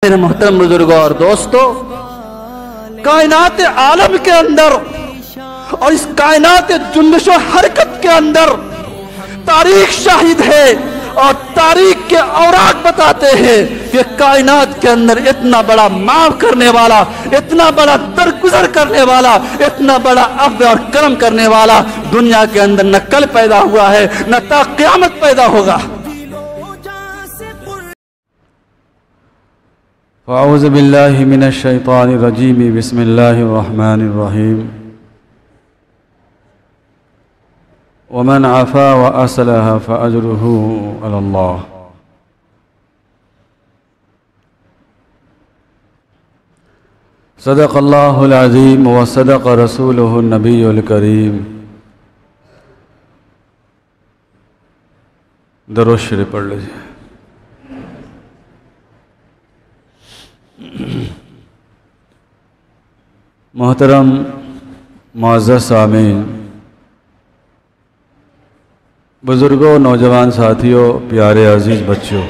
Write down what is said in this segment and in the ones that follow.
मेरे मोहतरम बुजुर्गों और दोस्तों, कायनात आलम के अंदर और इस कायनात जुम्बिश हरकत के अंदर तारीख शाहिद है और तारीख के औराक बताते हैं कि कायनात के अंदर इतना बड़ा माफ करने वाला, इतना बड़ा दरगुजर करने वाला, इतना बड़ा अफ़्व और करम करने वाला दुनिया के अंदर न कल पैदा हुआ है न ता क़यामत पैदा होगा। अऊज़ु बिल्लाहि मिनश शैतानिर रजीम, बिस्मिल्लाहिर रहमानिर रहीम। वमन आफ़ा व असलह फ़अज्रुहु अलल्लाह। सदक़ल्लाहुल अज़ीम व सदक़ रसूलुहुन नबियुल करीम। दरूद शरीफ पढ़ लीजिए। मोहतरम मुअज़्ज़ज़ सामीन, बुज़ुर्गों, नौजवान साथियों, प्यारे अजीज़ बच्चों,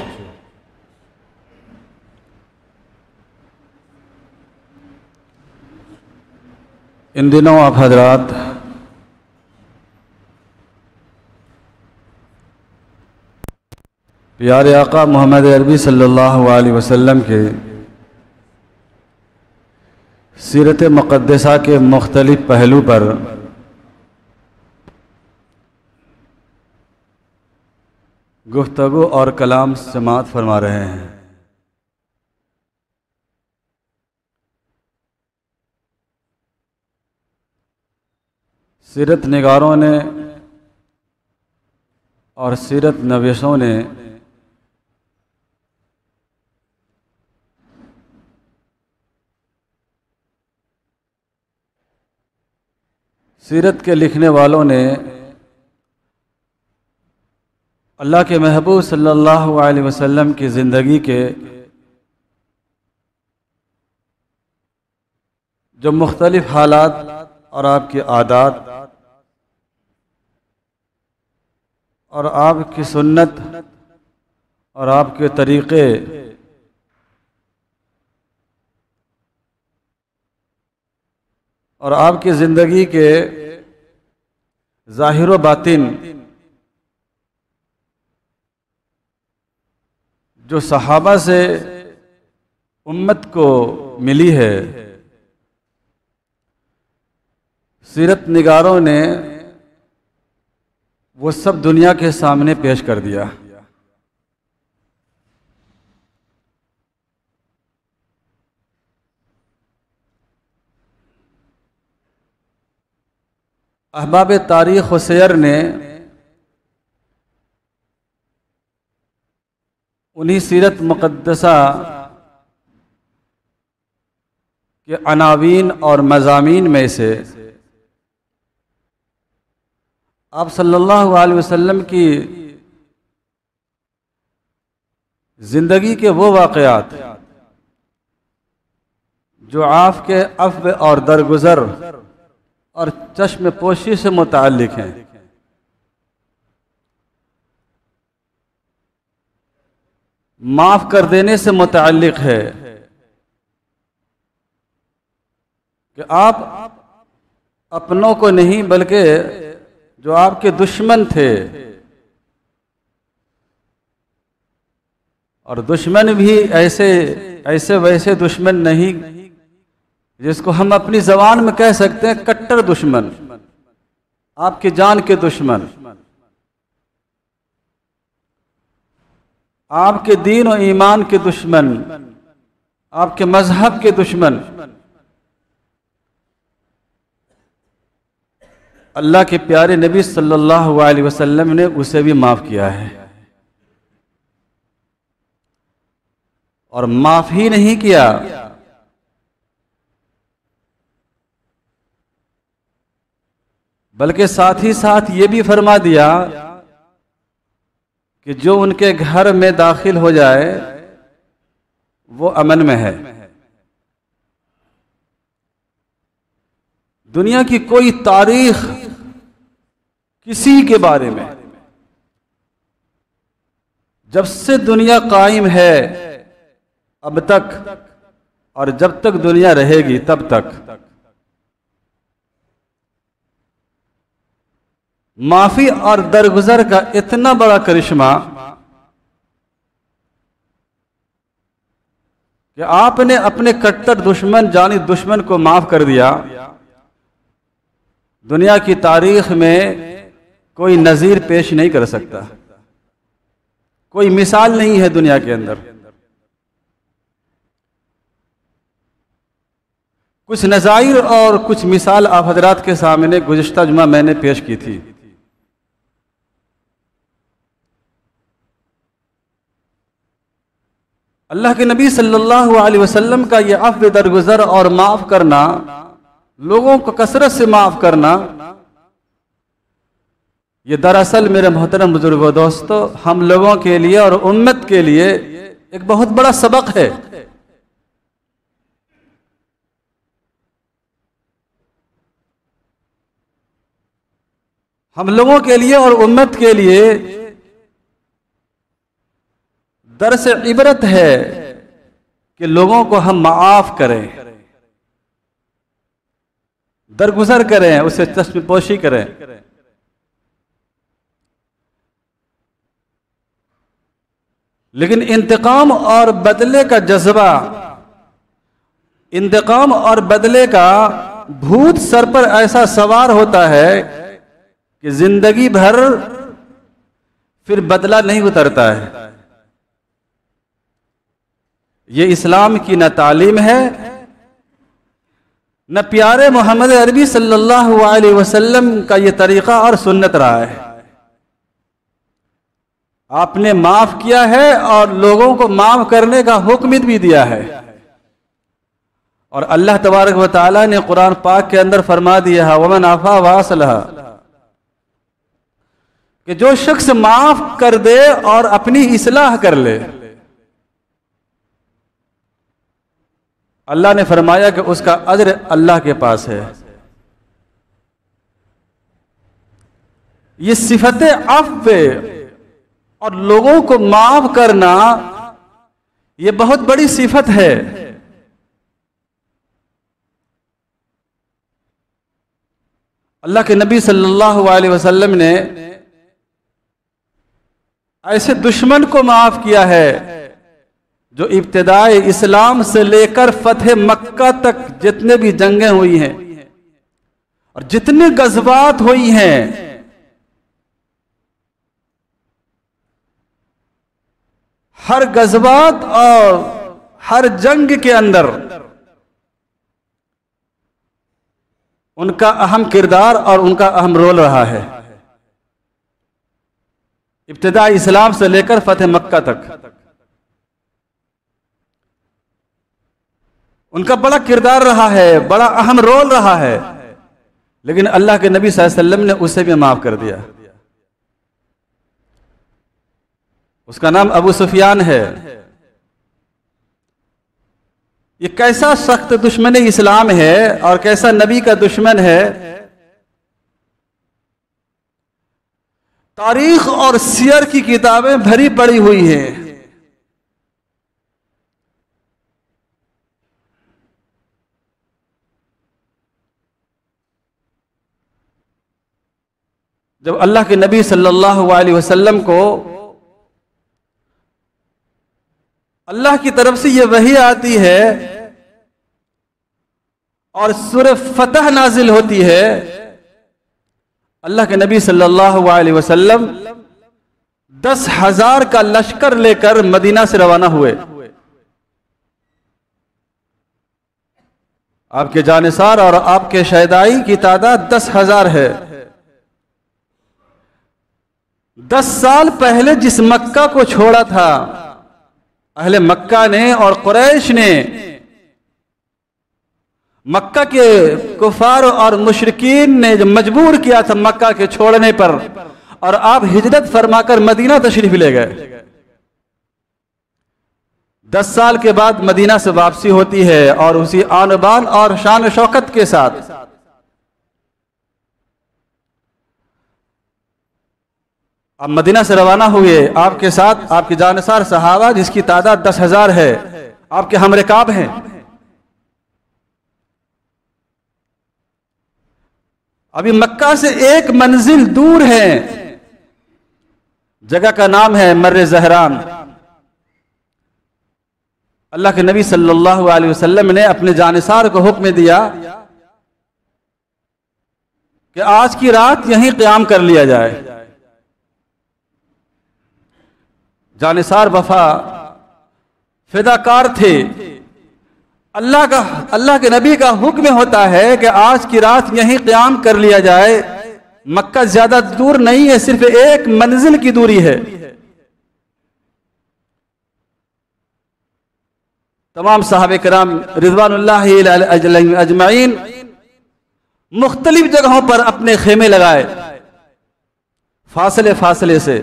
इन दिनों आप हजरात प्यारे आका मोहम्मद अरबी सल्लल्लाहु अलैहि वसल्लम के सीरत मुक़द्दसा के मुख्तलिफ पहलू पर गुफ्तगू और कलाम समाअत फरमा रहे हैं। सीरत निगारों ने और सीरत नवीसों ने सीरत के लिखने वालों ने अल्लाह के महबूब सल्लल्लाहु अलैहि वसल्लम की ज़िंदगी के जो मुख्तलिफ हालात और आपकी आदात और आपकी सुन्नत और आपके तरीक़े और आपकी ज़िंदगी के ज़ाहिर व बातिन जो सहाबा से उम्मत को मिली है, सीरत निगारों ने वो सब दुनिया के सामने पेश कर दिया। अहबाब तारीख़ व सैर ने उन्हीं सीरत मुक़द्दसा के अनावीन और मज़ामीन में से आप सल्लल्लाहु अलैहि वसल्लम की ज़िंदगी के वो वाक़यात जो आपके अफ़्व और दरगुज़र और चश्म पोशी से मुताल्लिक़ हैं, माफ़ कर देने से मुताल्लिक़ है कि आप अपनों को नहीं बल्कि जो आपके दुश्मन थे, और दुश्मन भी ऐसे वैसे दुश्मन नहीं जिसको हम अपनी ज़बान में कह सकते हैं कट्टर दुश्मन, आपकी जान के दुश्मन, आपके दीन और ईमान के दुश्मन, आपके मजहब के दुश्मन, अल्लाह के प्यारे नबी सल्लल्लाहु अलैहि वसल्लम ने उसे भी माफ़ किया है। और माफ़ ही नहीं किया, बल्कि साथ ही साथ ये भी फरमा दिया कि जो उनके घर में दाखिल हो जाए वो अमन में है। दुनिया की कोई तारीख किसी के बारे में जब से दुनिया कायम है अब तक और जब तक दुनिया रहेगी तब तक माफी और दरगुजर का इतना बड़ा करिश्मा कि आपने अपने कट्टर दुश्मन जानी दुश्मन को माफ कर दिया। दुनिया की तारीख में कोई नजीर पेश नहीं कर सकता, कोई मिसाल नहीं है दुनिया के अंदर। कुछ नज़ाइर और कुछ मिसाल आप हजरात के सामने गुज़िश्ता जुमा मैंने पेश की थी। अल्लाह के नबी सल्लल्लाहु अलैहि वसल्लम का ये अफ़्व दरगुज़र और माफ़ करना, लोगों को कसरत से माफ़ करना, ये दरअसल मेरे मोहतरम बुजुर्गों दोस्तों हम लोगों के लिए और उम्मत के लिए एक बहुत बड़ा सबक है। हम लोगों के लिए और उम्मत के लिए दर्स इबरत है कि लोगों को हम माफ करें, दरगुजर करें, उससे चश्मपोशी करें। लेकिन इंतकाम और बदले का जज्बा, इंतकाम और बदले का भूत सर पर ऐसा सवार होता है कि जिंदगी भर फिर बदला नहीं उतरता है। ये इस्लाम की न तालीम है, न प्यारे मोहम्मद अरबी सल्लल्लाहु अलैहि वसल्लम का ये तरीक़ा और सुन्नत रहा है। आपने माफ किया है और लोगों को माफ करने का हुक्म भी दिया है। और अल्लाह तबारक व तआला ने कुरान पाक के अंदर फरमा दिया है, वमन आफा वासलह, कि जो शख्स माफ कर दे और अपनी इस्लाह कर ले, अल्लाह ने फरमाया कि उसका अज्र अल्लाह के पास है। ये सिफत अफ़्व और लोगों को माफ करना ये बहुत बड़ी सिफत है। अल्लाह के नबी सल्लल्लाहु अलैहि वसल्लम ने ऐसे दुश्मन को माफ किया है जो इब्तिदाए इस्लाम से लेकर फतह मक्का तक जितने भी जंगें हुई हैं और जितने गज़वात हुई हैं, हर गज़वात और हर जंग के अंदर उनका अहम किरदार और उनका अहम रोल रहा है। इब्तिदा इस्लाम से लेकर फतह मक्का तक उनका बड़ा किरदार रहा है, बड़ा अहम रोल रहा है। लेकिन अल्लाह के नबी सल्लल्लाहु अलैहि वसल्लम ने उसे भी माफ कर दिया। उसका नाम अबू सुफियान है। ये कैसा सख्त दुश्मन इस्लाम है और कैसा नबी का दुश्मन है। तारीख और सियर की किताबें भरी पड़ी हुई हैं। जब अल्लाह के नबी सल्लल्लाहु अलैहि वसल्लम को अल्लाह की तरफ से ये वही आती है और सूरह फतह नाजिल होती है, अल्लाह के नबी सल्लल्लाहु अलैहि वसल्लम 10,000 का लश्कर लेकर मदीना से रवाना हुए। आपके जानिसार और आपके शहदाई की तादाद 10,000 है। 10 साल पहले जिस मक्का को छोड़ा था, अहले मक्का ने और कुरैश ने, मक्का के कुफार और मुशरिकीन ने जो मजबूर किया था मक्का के छोड़ने पर, और आप हिजरत फरमाकर मदीना तशरीफ ले गए। 10 साल के बाद मदीना से वापसी होती है और उसी आन बान और शान शौकत के साथ आप मदीना से रवाना हुए। आपके साथ आपके जानसार सहाबा जिसकी तादाद 10,000 है। आपके हमरकाब हैं। अभी मक्का से एक मंजिल दूर है, जगह का नाम है मर्रे ज़हरान। अल्लाह के नबी सल्लल्लाहु अलैहि वसल्लम ने अपने जानिसार को हुक्म दिया कि आज की रात यहीं क़याम कर लिया जाए। जानिसार वफा फिदाकार थे। अल्लाह के नबी का हुक्म होता है कि आज की रात यहीं क़याम कर लिया जाए। मक्का ज्यादा दूर नहीं है, सिर्फ एक मंजिल की दूरी है। तमाम साहबे किराम रिज़वानुल्लाहि अलैहिम अजमईन मुख्तलिफ जगहों पर अपने खेमे लगाए, फासले फासले से,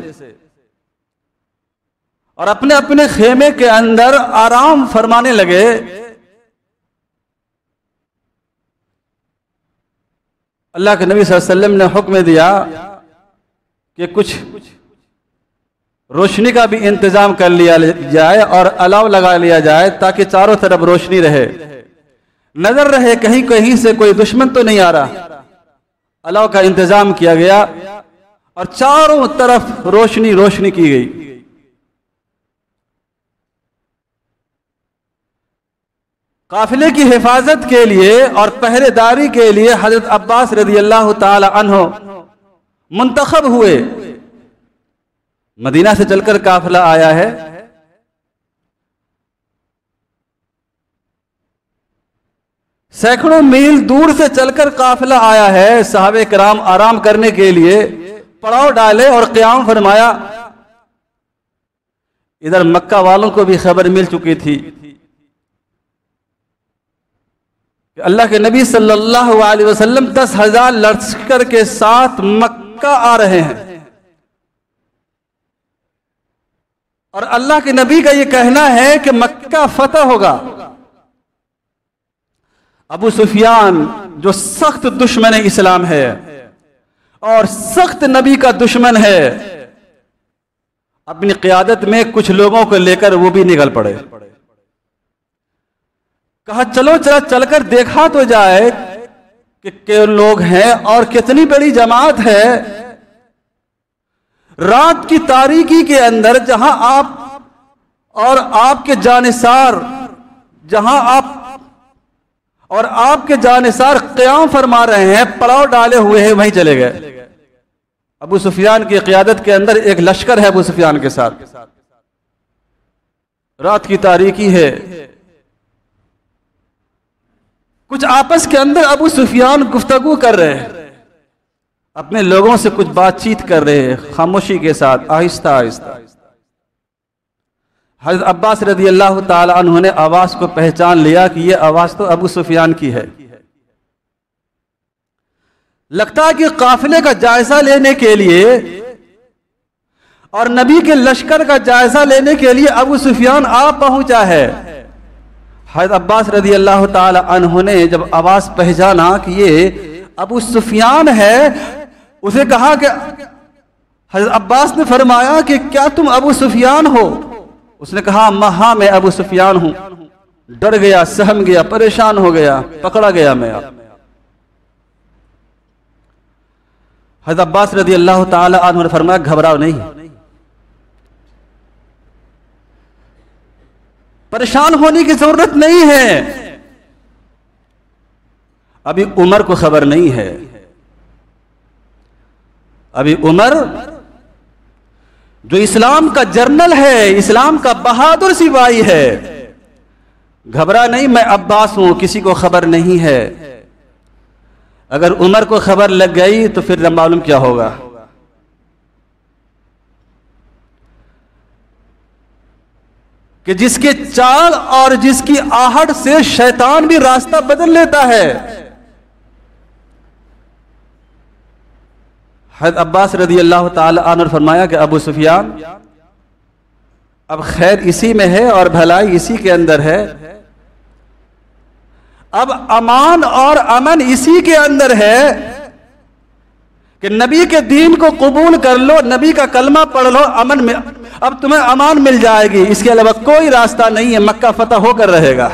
और अपने अपने खेमे के अंदर आराम फरमाने लगे। अल्लाह के नबी सल्लल्लाहु अलैहि वसल्लम ने हुक्म दिया कि कुछ रोशनी का भी इंतजाम कर लिया जाए और अलाव लगा लिया जाए, ताकि चारों तरफ रोशनी रहे, नजर रहे कहीं कहीं से कोई दुश्मन तो नहीं आ रहा। अलाव का इंतजाम किया गया और चारों तरफ रोशनी रोशनी की गई। काफिले की हिफाजत के लिए और पहरेदारी के लिए हजरत अब्बास रज़ियल्लाहु ताला अन्हु मुंतखब हुए। मदीना से चलकर काफिला आया है। सैकड़ों मील दूर से चलकर काफिला आया है। सहाबे किराम आराम करने के लिए पड़ाव डाले और क़याम फरमाया। इधर मक्का वालों को भी खबर मिल चुकी थी कि अल्लाह के नबी सल्लल्लाहु अलैहि वसल्लम 10,000 लश्कर के साथ मक्का आ रहे हैं, और अल्लाह के नबी का यह कहना है कि मक्का फतह होगा। अबू सुफियान जो सख्त दुश्मन इस्लाम है और सख्त नबी का दुश्मन है, अपनी क़यादत में कुछ लोगों को लेकर वो भी निकल पड़े। कहा चलो चला चलकर देखा तो जाए कि कितने लोग हैं और कितनी बड़ी जमात है। रात की तारीकी के अंदर जहां आप और आपके जानिसार, जहां आप और आपके जानिसार क़याम फरमा रहे हैं, पड़ाव डाले हुए हैं, वहीं चले गए। अबू सुफियान की क़यादत के अंदर एक लश्कर है अबू सुफियान के साथ। रात की तारीकी है, कुछ आपस के अंदर अबू सुफियान गुफ्तगू कर रहे हैं, अपने लोगों से कुछ बातचीत कर रहे हैं खामोशी के साथ, आहिस्ता आहिस्ता। हज़रत अब्बास रज़ियल्लाहु ताला अन्हु ने आवाज को पहचान लिया कि यह आवाज तो अबू सुफियान की है। लगता है कि काफिले का जायजा लेने के लिए और नबी के लश्कर का जायजा लेने के लिए अबू सुफियान आ पहुंचा है। हज़रत अब्बास रज़ियल्लाहु ताला अन्हु ने जब आवाज पहचाना कि ये अबू सुफियान है, उसे कहा कि हज़रत अब्बास ने फरमाया कि क्या तुम अबू सुफियान हो? उसने कहा हाँ मैं अबू सुफियान हूं। डर गया, सहम गया, परेशान हो गया, पकड़ा गया मैं। हज़रत अब्बास रज़ियल्लाहु ताला अन्हु ने फरमाया घबराओ नहीं, परेशान होने की जरूरत नहीं है। अभी उमर को खबर नहीं है, अभी उमर जो इस्लाम का जर्नल है, इस्लाम का बहादुर सिपाही है, घबरा नहीं, मैं अब्बास हूं, किसी को खबर नहीं है। अगर उमर को खबर लग गई तो फिर मालूम क्या होगा। कि जिसके चाल और जिसकी आहट से शैतान भी रास्ता बदल लेता है। हज़रत अब्बास रज़ियल्लाहु ताला अन्हु ने फरमाया कि अबू सुफियान, अब खैर इसी में है और भलाई इसी के अंदर है, अब अमान और अमन इसी के अंदर है कि नबी के दीन को कबूल कर लो, नबी का कलमा पढ़ लो, अब तुम्हें अमान मिल जाएगी, इसके अलावा कोई रास्ता नहीं है, मक्का फतह होकर रहेगा।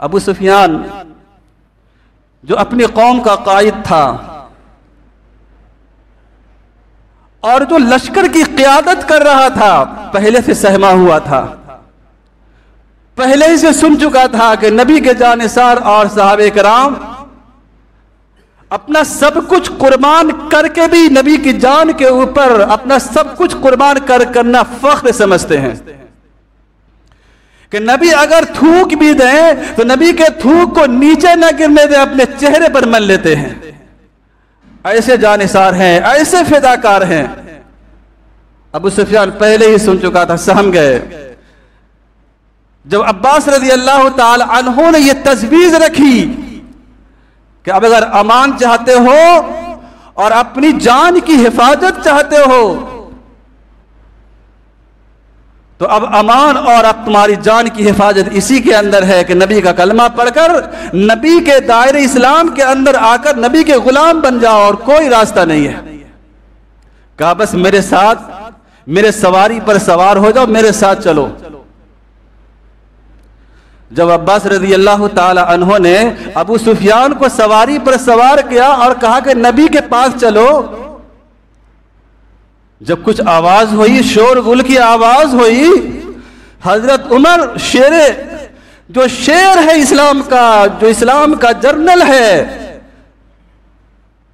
अबू सुफियान जो अपनी कौम का कायद था और जो लश्कर की क़ियादत कर रहा था, पहले से सहमा हुआ था, पहले ही से सुन चुका था कि नबी के जानिसार और सहाबे कराम अपना सब कुछ कुर्बान करके भी नबी की जान के ऊपर अपना सब कुछ कुर्बान करना फख्र समझते हैं कि नबी अगर थूक भी दें तो नबी के थूक को नीचे न गिरने दें, अपने चेहरे पर मल लेते हैं। ऐसे जानिसार हैं, ऐसे फिदाकार हैं। अबू सुफियान पहले ही सुन चुका था, सहम गए। जब अब्बास रज़ी अल्लाह ताला अन्हु ने यह तजवीज़ रखी कि अब अगर अमान चाहते हो और अपनी जान की हिफाजत चाहते हो तो अब अमान और अब तुम्हारी जान की हिफाजत इसी के अंदर है कि नबी का कलमा पढ़कर नबी के दायरे इस्लाम के अंदर आकर नबी के गुलाम बन जाओ, और कोई रास्ता नहीं है। कहा बस मेरे साथ, मेरे सवारी पर सवार हो जाओ, मेरे साथ चलो। जब अब्बास रज़ी अल्लाह ताला अन्हो ने अबू सुफियान को सवारी पर सवार किया और कहा कि नबी के पास चलो, जब कुछ आवाज हुई, शोरगुल की आवाज हुई, हजरत उमर जो शेर है इस्लाम का, जो इस्लाम का जर्नल है,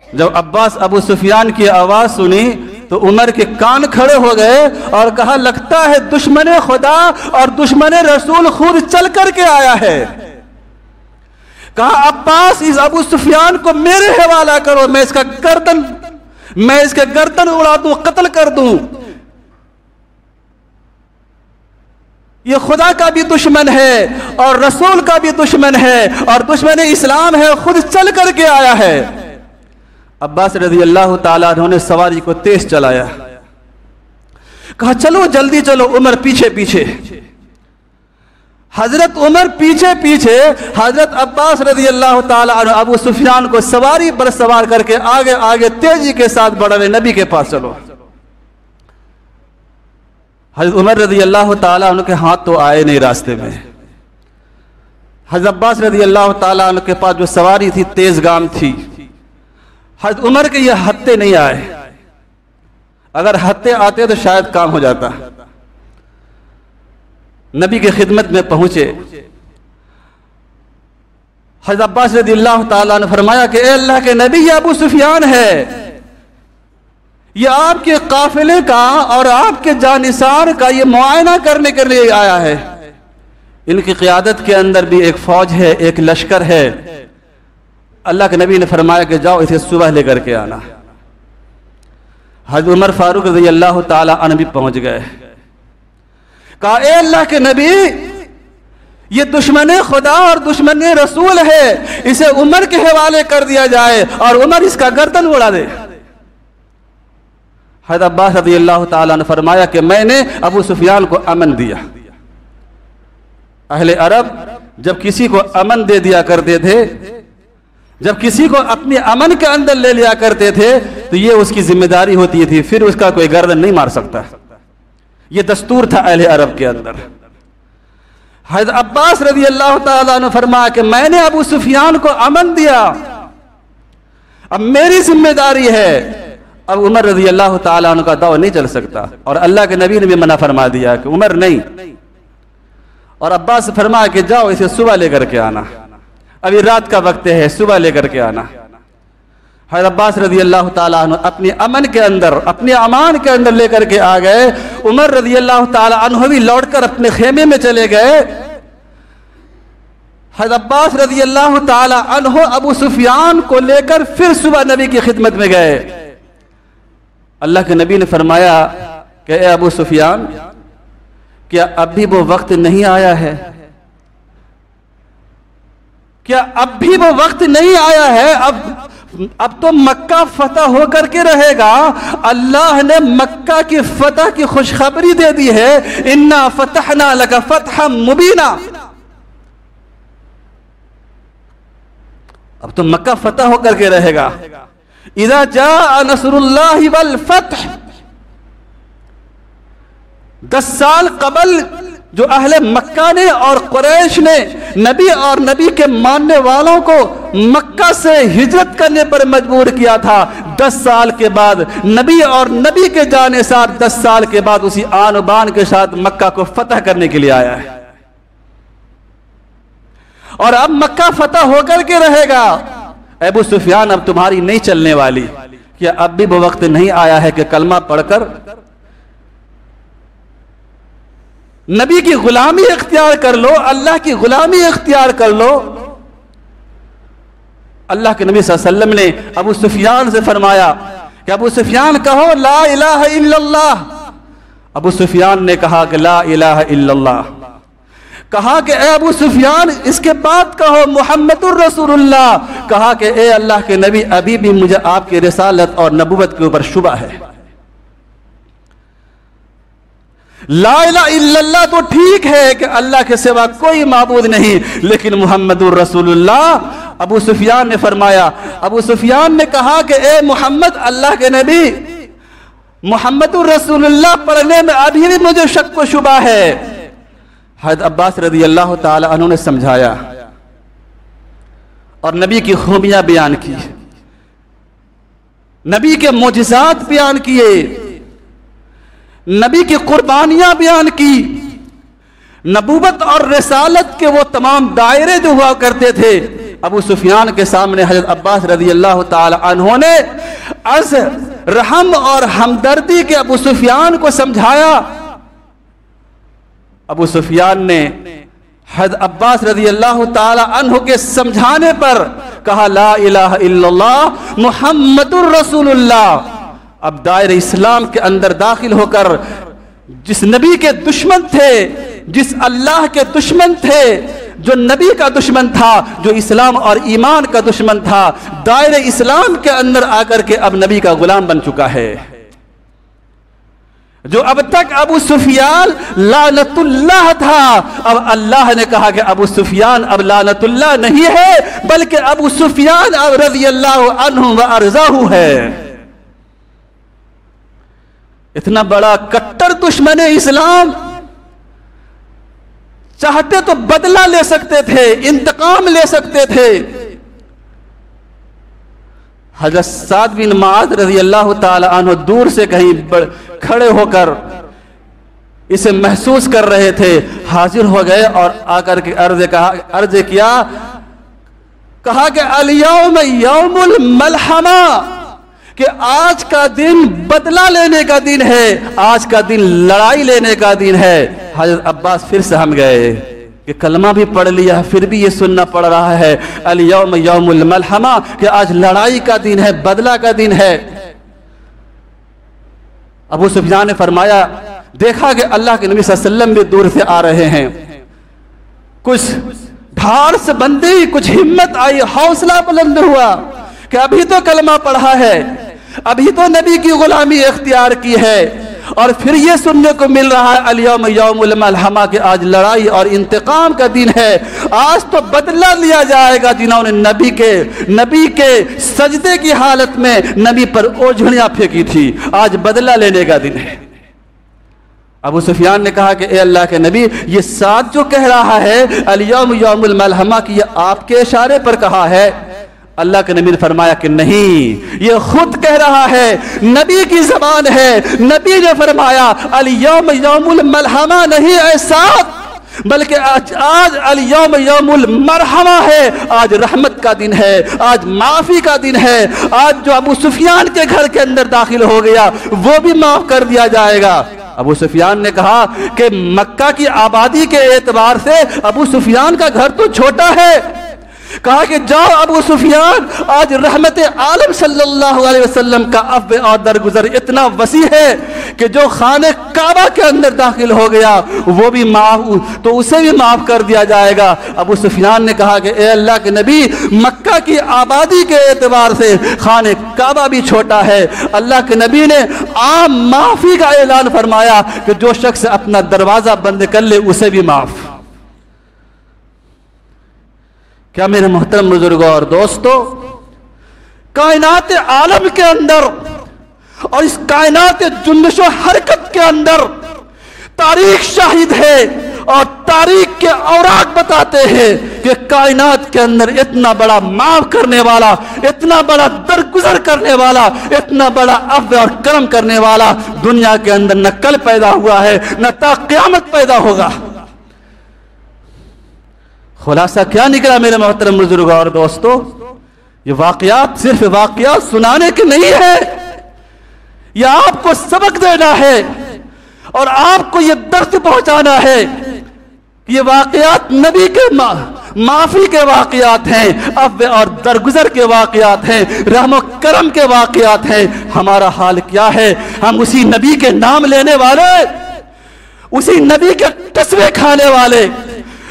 जब अब्बास अबू सुफियान की आवाज सुनी तो उमर के कान खड़े हो गए और कहा लगता है दुश्मन खुदा और दुश्मन रसूल खुद चल करके आया है। कहा अब्बास इस अबू सुफियान को मेरे हवाला करो, मैं इसका गर्दन उड़ा दूं, कत्ल कर दूं। ये खुदा का भी दुश्मन है और रसूल का भी दुश्मन है और दुश्मन इस्लाम है, खुद चल करके आया है। अब्बास रज़ी अल्लाह ताला उन्होंने सवारी को तेज चलाया, कहा चलो जल्दी चलो। उमर पीछे पीछे, हजरत उमर पीछे पीछे, हजरत अब्बास रज़ी अल्लाह ताला अबू सुफियान को सवारी पर सवार करके आगे आगे तेजी के साथ बढ़ रहे, नबी के पास चलो। हजरत उमर रज़ी अल्लाह ताला उनके हाथ तो आए नहीं रास्ते में। हजरत अब्बास रज़ी अल्लाह ताला उनके पास जो सवारी थी तेजगाम थी, हजरत उमर के ये हत्ते नहीं आए। अगर हत्ते आते तो शायद काम हो जाता। नबी की खिदमत में पहुंचे, हजरत अब्बास रज़ियल्लाहु ताला ने फरमाया कि ए अल्लाह के नबी, ये अबू सुफियान है, ये आपके काफिले का और आपके जानिसार का ये मुआयना करने के लिए आया है। इनकी क़ियादत के अंदर भी एक फौज है, एक लश्कर है। अल्लाह के नबी ने फरमाया कि जाओ इसे सुबह लेकर के आना। हज़रत उमर फारूक रज़ियल्लाहु ताला अन्हु भी पहुंच गए। कहा ए अल्लाह के नबी, ये दुश्मन खुदा और दुश्मन रसूल है, इसे उमर के हवाले कर दिया जाए और उमर इसका गर्दन उड़ा दे। हज़रत अब्बास रज़ियल्लाहु ताला ने फरमाया कि मैंने अबू सुफियान को अमन दिया। अहले अरब जब किसी को अमन दे दिया करते थे, जब किसी को अपने अमन के अंदर ले लिया करते थे तो ये उसकी जिम्मेदारी होती थी, फिर उसका कोई गर्दन नहीं मार सकता। ये दस्तूर था अहले अरब के अंदर। हज़रत अब्बास रज़ियल्लाहु ताला ने फरमाया कि मैंने अबू सुफियान को अमन दिया, अब मेरी जिम्मेदारी है। अब उमर रज़ियल्लाहु ताला का दाव नहीं चल सकता और अल्लाह के नबी ने भी मना फरमा दिया कि उमर नहीं। और अब्बास से फरमाया कि जाओ इसे सुबह लेकर के आना, अभी रात का वक्त है, सुबह लेकर के आना। हज़रत अब्बास रज़ियल्लाहु ताला अन्हु अपने अमन के अंदर, अपने अमान के अंदर लेकर के आ गए। उमर रज़ियल्लाहु ताला अन्हु भी लौटकर अपने खेमे में चले गए। हज़रत अब्बास रज़ियल्लाहु ताला अन्हु अबू सुफियान को लेकर फिर सुबह नबी की खिदमत में गए। अल्लाह के नबी ने फरमाया कि ए अबू सुफियान, क्या अब भी वो वक्त नहीं आया है? क्या अब भी वो वक्त नहीं आया है? अब तो मक्का फतह होकर के रहेगा। अल्लाह ने मक्का की फतह की खुशखबरी दे दी है, इन्ना फतहना लका फतहम मुबीना। अब तो मक्का फतह होकर के रहेगा। इज़ा जाअ नसरुल्लाहि वल फतह, 10 साल कबल जो अहले मक्का ने और कुरैश ने नबी और नबी के मानने वालों को मक्का से हिजरत करने पर मजबूर किया था, 10 साल के बाद नबी और नबी के जाने साथ 10 साल के बाद उसी आन बान के साथ मक्का को फतह करने के लिए आया है। और अब मक्का फतह होकर के रहेगा। अबू सुफियान अब तुम्हारी नहीं चलने वाली। क्या अब भी वो वक्त नहीं आया है कि कलमा पढ़कर नबी की गुलामी इख्तियार कर लो, अल्लाह की गुलामी इख्तियार कर लो। अल्लाह के नबी सल्लल्लाहु अलैहि वसल्लम ने अबू सुफियान से फरमाया कि अबू सुफियान कहो ला इलाहा इल्लल्लाह। अबू सुफियान ने कहा कि ला इलाहा इल्लल्लाह। कहा कि ए अबू सुफियान इसके बाद कहो मुहम्मदुर रसूलुल्लाह। कहा कि ए अल्लाह के नबी अभी भी मुझे आपकी रिसालत और नबूवत के ऊपर शुबा है। ला इलाहा इल्लल्लाह तो ठीक है कि अल्लाह के सिवा कोई माबूद नहीं, लेकिन मुहम्मदुर रसूलुल्लाह। अबू सुफियान ने फरमाया, अबू सुफियान ने कहा कि ए मोहम्मद, अल्लाह के नबी मुहम्मदुर रसूलुल्लाह पढ़ने में अभी भी मुझे शक व शुबा है। हज़रत अब्बास रज़ी अल्लाह ताला अन्हु ने समझाया और नबी की खूबियां बयान की, नबी के मोजिज़ात बयान किए, नबी की कुर्बानियां बयान की, नबूवत और रिसालत के वो तमाम दायरे जो हुआ करते थे अबू सुफियान के सामने हज़रत अब्बास रज़ी अल्लाह ताला अन्हु ने अर्ज़ रहम और हमदर्दी के अबू सुफियान को समझाया। अबू सुफियान ने हज़रत अब्बास रज़ी अल्लाह ताला अन्हु के समझाने पर कहा ला इलाहा इल्लल्लाह मुहम्मदुर रसूलुल्लाह। अब दायरे इस्लाम के अंदर दाखिल होकर जिस नबी के दुश्मन थे, जिस अल्लाह के दुश्मन थे, जो नबी का दुश्मन था, जो इस्लाम और ईमान का दुश्मन था, दायरे इस्लाम के अंदर आकर के अब नबी का गुलाम बन चुका है। जो अब तक अबू सुफियान लानतुल्लाह था, अब अल्लाह ने कहा कि अबू सुफियान अब लानतुल्लाह नहीं है, बल्कि अबू सुफियान अब रज़ी अल्लाह अन्हु व अर्ज़ाहु है। इतना बड़ा कट्टर दुश्मन इस्लाम, चाहते तो बदला ले सकते थे, इंतकाम ले सकते थे। हज़रत साद बिन मुआज़ रज़ी अल्लाह ताला अन्हु दूर से कहीं खड़े होकर इसे महसूस कर रहे थे, हाजिर हो गए और आकर के अर्ज किया, कहा कि अल-यौम यौमुल मलहमा, कि आज का दिन बदला लेने का दिन है, आज का दिन लड़ाई लेने का दिन है। हज़रत अब्बास फिर सहम गए कि कलमा भी पढ़ लिया, फिर भी ये सुनना पड़ रहा है अल यौम यौमुल मलहमा, कि आज लड़ाई का दिन है, बदला का दिन है। अबू सुफियान ने फरमाया, देखा कि अल्लाह के नबी सल्लल्लाहु अलैहि वसल्लम भी दूर से आ रहे हैं, कुछ ढार से बंदी, कुछ हिम्मत आई, हौसला बुलंद हुआ कि अभी तो कलमा पढ़ा है, अभी तो नबी की गुलामी इख्तियार की है, और फिर ये सुनने को मिल रहा है अल-यौम यौमुल मलहमा, के आज लड़ाई और इंतकाम का दिन है, आज तो बदला लिया जाएगा जिन्होंने नबी के सजदे की हालत में नबी पर ओझड़ियां फेंकी थी, आज बदला लेने का दिन है। अबू सुफियान ने कहा कि ए अल्लाह के नबी, ये साथ जो कह रहा है अल-यौम यौमुल मलहमा की, ये आपके इशारे पर कहा है? अल्लाह के नबी ने फरमाया कि नहीं, ये खुद कह रहा है, नबी की जबान है। नबी ने फरमाया अल-यौम यौमुल मलहमा नहीं ऐसा, बल्कि आज अल-यौम यौमुल मरहमा है, आज रहमत का दिन है, आज माफी का दिन है। आज जो अबू सुफियान के घर के अंदर दाखिल हो गया वो भी माफ कर दिया जाएगा। अबू सुफियान ने कहा कि मक्का की आबादी के एतबार से अबू सुफियान का घर तो छोटा है। कहा कि जाओ अबू सुफियान, आज रहमत आलम सल्लल्लाहु अलैहि वसल्लम का अफ़्व और दरगुजर इतना वसी है कि जो खाने काबा के अंदर दाखिल हो गया वो भी माफ, तो उसे भी माफ कर दिया जाएगा। अबू सुफियान ने कहा कि ए अल्लाह के नबी, मक्का की आबादी के एतबार से खाने काबा भी छोटा है। अल्लाह के नबी ने आम माफी का ऐलान फरमाया कि जो शख्स अपना दरवाजा बंद कर ले उसे भी माफ। क्या मेरे मोहतरम बुजुर्गों और दोस्तों, कायनात आलम के अंदर और इस कायनात जुम्बिश व हरकत के अंदर तारीख शाहिद है और तारीख के औराक बताते हैं कि कायनात के अंदर इतना बड़ा माफ करने वाला, इतना बड़ा दरगुजर करने वाला, इतना बड़ा अफ़्व और करम करने वाला दुनिया के अंदर न कल पैदा हुआ है न ता क़यामत पैदा होगा। खुलासा क्या निकला मेरे मोहतरम बुजुर्ग और दोस्तों, ये वाकयात सिर्फ वाकयात सुनाने के नहीं है, यह आपको सबक देना है और आपको ये दर्द पहुंचाना है कि ये वाकयात नबी के माफी के वाकयात हैं, अफ़्व और दरगुजर के वाकयात हैं, रहम करम के वाकयात हैं। हमारा हाल क्या है? हम उसी नबी के नाम लेने वाले, उसी नबी के तस्वे खाने वाले,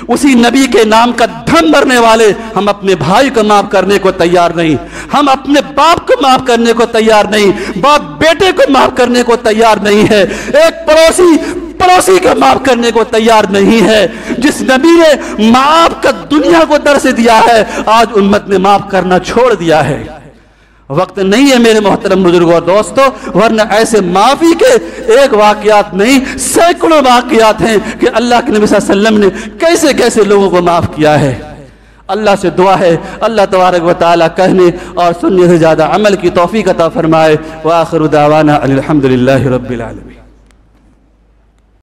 उसी नबी के नाम का धन भरने वाले, हम अपने भाई को माफ करने को तैयार नहीं, हम अपने बाप को माफ करने को तैयार नहीं, बाप बेटे को माफ करने को तैयार नहीं है, एक पड़ोसी को माफ करने को तैयार नहीं है। जिस नबी ने माफ का दुनिया को दर्श दिया है, आज उम्मत ने माफ करना छोड़ दिया है। वक्त नहीं है मेरे मोहतरम बुजुर्गों और दोस्तों, वरना ऐसे माफी के एक वाकयात नहीं सैकड़ों वाकयात हैं कि अल्लाह के नबी सल्लल्लाहु अलैहि वसल्लम ने कैसे कैसे लोगों को माफ किया है। अल्लाह से दुआ है अल्लाह तबारक व तआला कहने और सुनने से ज्यादा अमल की तौफीक अता फरमाए। व आखिरु दावाना अनिल हम्दुलिल्लाहि रब्बिल आलमीन।